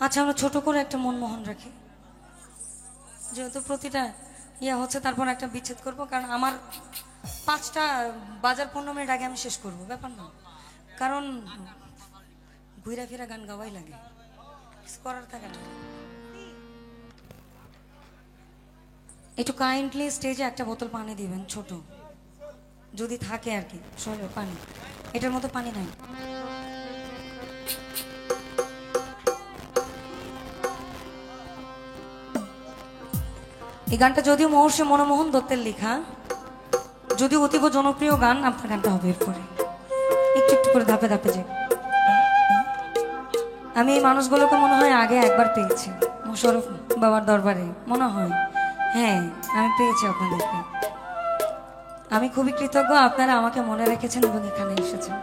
আচ্ছা আমরা ছোট করে একটা মনমোহন রাখি, যেহেতু প্রতিটা ইয়া হচ্ছে, তারপর একটা বিচ্ছেদ করব, কারণ আমার 5টা বাজার 15 মিনিট আগে আমি শেষ করব, ব্যাপার না, কারণ ঘুরা ফিরা গান গাওয়াই লাগে, কিছু করার থাকে না। একটু কাইন্ডলি স্টেজে একটা বোতল পানি দিবেন, ছোট যদি থাকে আর কি, সরে পানি, এটার মতো পানি নাই। এই গানটা যদিও মহর্ষি মনমোহন দত্তের লেখা, যদিও অতীব জনপ্রিয় গান, আপনার গানটা হবে এরপরে একটু একটু করে ধাপে ধাপে যে। আমি এই মানুষগুলোকে মনে হয় আগে একবার পেয়েছি মোশাররফ বাবার দরবারে, মনে হয়, হ্যাঁ আমি পেয়েছি আপনাদেরকে। আমি খুবই কৃতজ্ঞ, আপনারা আমাকে মনে রেখেছেন এবং এখানে এসেছেন।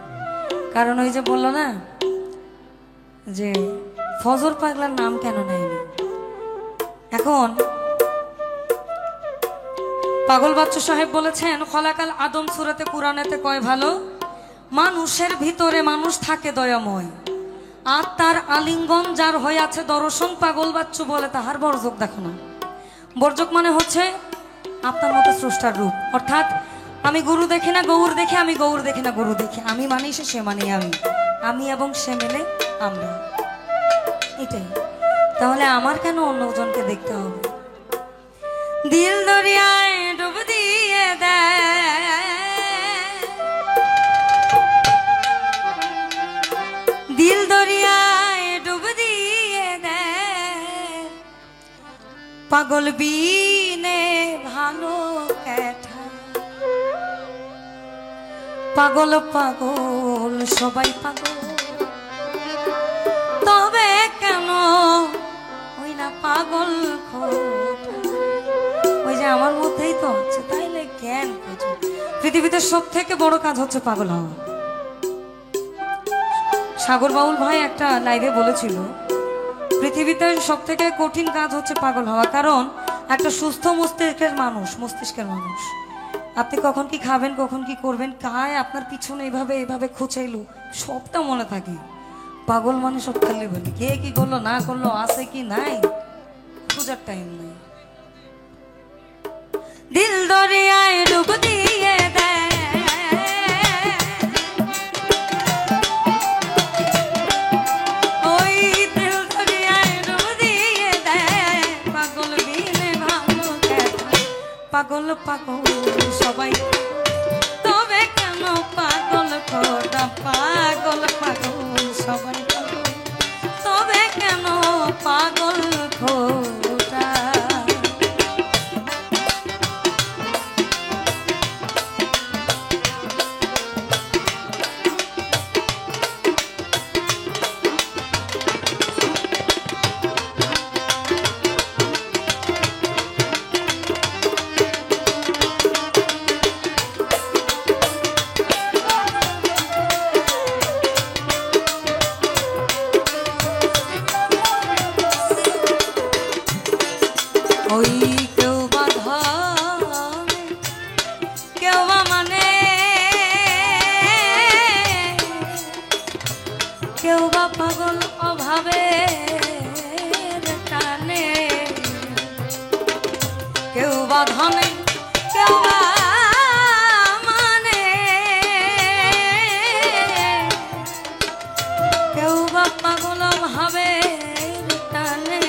কারণ ওই যে বললো না যে ফজর পাগলার নাম কেন নেয়নি, এখন পাগল বাচ্চু সাহেব বলেছেন খলাকাল আদম সূরাতে কুরআনেতে কয় ভালো, মানুষের ভিতরে মানুষ থাকে দয়াময়, আর তার আলিঙ্গন যার হইয়াছে দর্শন, পাগল বাচ্চু বলে তাহার বর্জক দেখো না। বর্জক মানে হচ্ছে আপনার মতো স্রষ্টার রূপ, অর্থাৎ আমি গুরু দেখি না গৌর দেখি, আমি গৌর দেখি না গুরু দেখি, আমি মানি সে মানি আমি এবং সে মিলে আমরা, এটাই। তাহলে আমার কেন অন্যজনকে দেখতে হবে? দিল দরিয়ায় ডুব দিয়ে দেয়, দিল দরিয়ায় ডুব দিয়ে দেয়, পাগল বিনে ভালো ক্যাঠা, পাগল পাগল সবাই পাগল, তবে কেন ওই না পাগল খোটা, ওই যে আমার মধ্যেই তো হচ্ছে, তাইলে কেন? পৃথিবীতে সব থেকে বড় কাজ হচ্ছে পাগল হওয়া। সাগর বাউল ভাই একটা লাইভে বলেছিল পৃথিবীতে সব থেকে কঠিন কাজ হচ্ছে পাগল হওয়া, কারণ একটা সুস্থ মস্তিষ্কের মানুষ আপনি কখন কি খাবেন, কখন কি করবেন, কায় আপনার পিছনে এইভাবে এইভাবে খুঁচাইলো, সবটা মনে থাকে। পাগল মানে সব খালি বলি, কে কি করলো না করলো, আছে কি নাই, খোঁজার টাইম নাই। দিল দরিয়ায় ডুব দিয়ে দেয়, ওই দিল দরিয়ায় ডুব দিয়ে দেয়, পাগল বিনে ভালো ক্যাঠা, পাগল পাগল সবাই, তবে কেন পাগল খোদা, পাগল পাগল সবাই পাগল, তবে কেন পাগল খোদা। ওই কেউ বা ধরে, কেউ বা মানে, কেউ বা পাগল অভাবে টানে, কেউ বা ধনে, কেউ বা মানে, কেউ বা পাগল অভাবে টানে,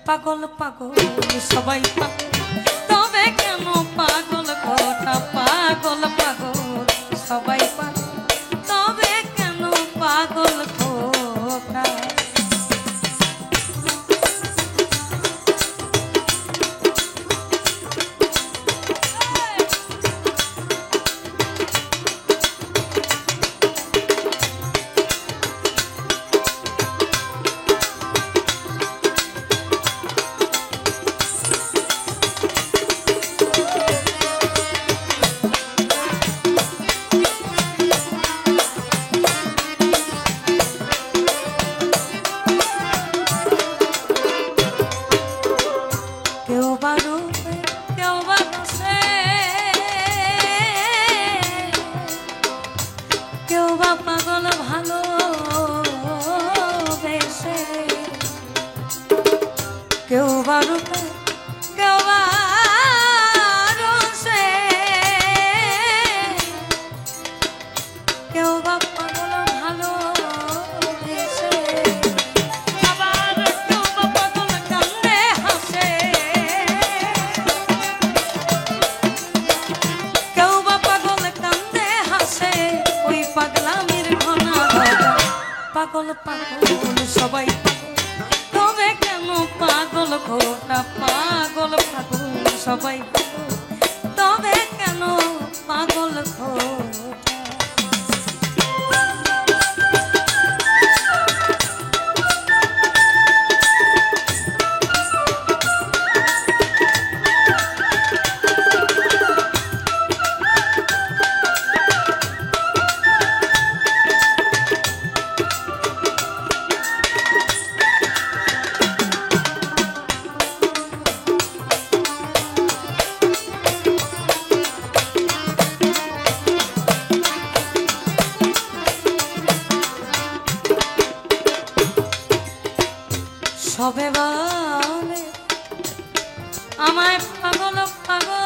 পাগল পাগল সবাই পাগল, তবে কেন পাগল খোটা, পাগল পাগল সবাই পাগল, তবে কেন পাগল খোটা। পাগল পাগল সবাই পাগল, তবে কেন পাগল খোটা পাগল পাগল সবাই পাগল, তবে কেন পাগল খোটা। সবে বলে আমায় পাগল পাগল,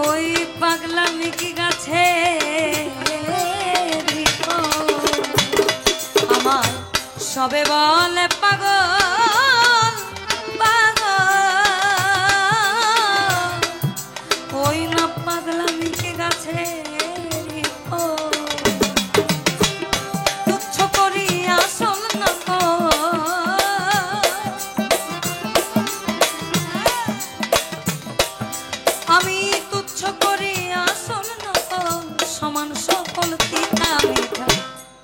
ওই পাগলামি কি গাছে আমার, সবে বলে পাগল পাগল, ওই না পাগলামি কি গাছে আমি তুচ্ছ করি আসল নকল, সমান সকল তিতা মিঠা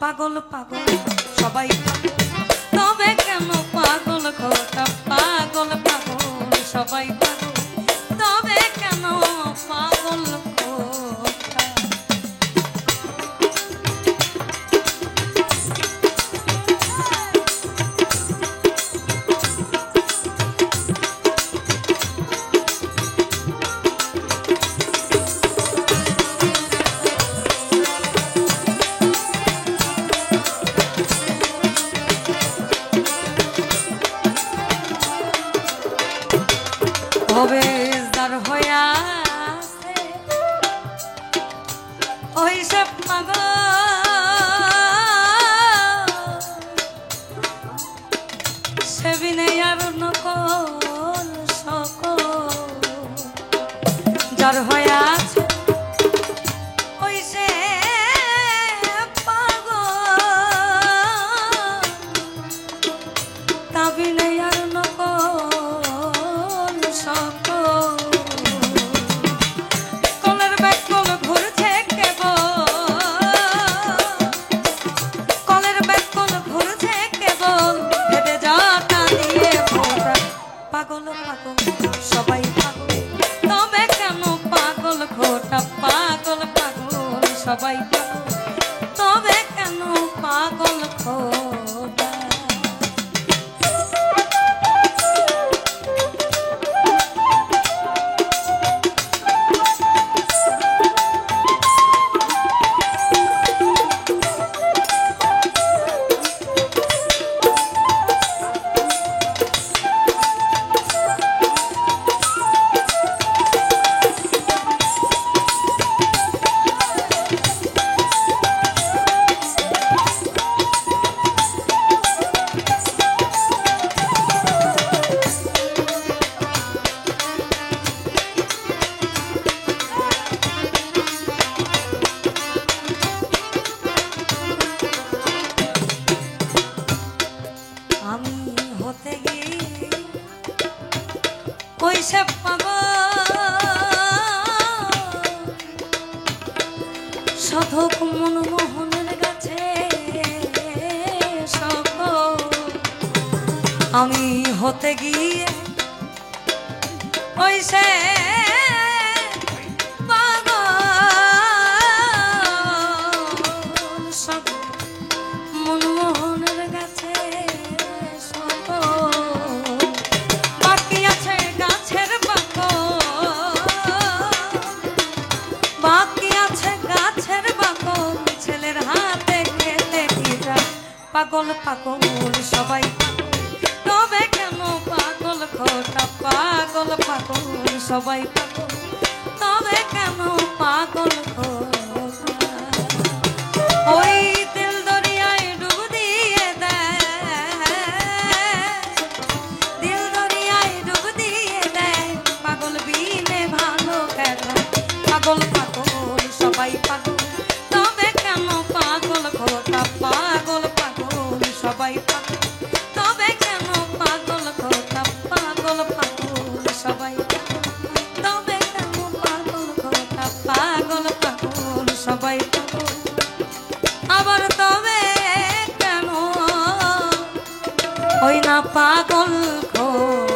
পাগল পাগল সবাই পাগল, তবে কেন পাগল খোটা পাগল পাগল সবাই পাগল, তবে কেন পাগল খোটা। ভবেদার হইয়া ওই সব পাগল, সে বিনে আর নকল সকল, যার হইয়া ওই সে পাগল, তা বিনে আর নকল কলের ব্যাকল ঘুরছে কেবল, কলের ব্যাকল ঘুরছে কেবল, ভেবে যাতা দিয়ে ফোটা পাগল পাগল সবাই পাগল, তবে কেন পাগল খোটা পাগল পাগল সবাই পাগল, তবে কেন পাগল খোটা। আমি হতে গিয়ে ওই সে পাগল, সাধক মনমোহনের কাছে সকল, আমি হতে গিয়ে ওই সে পাগল, সাধক মনমোহনের কাছে বাকি আছে গাছের বাকল, বাকি আছে গাছের বাকল, ছেলের হাতে খেতে কিটা পাগল পাগল সবাই পাগল, তবে কেন পাগল খোটা পাগল পাগল সবাই পাগল, তবে কেন পাগল খোটা। ওই দিল দরিয়ায় ডুব দিয়ে দেয়, দিল দরিয়ায় ডুব দিয়ে দেয়, পাগল বিনে ভালো কেন পাগল পাগল সবাই পাগল, তবে পাগল খোর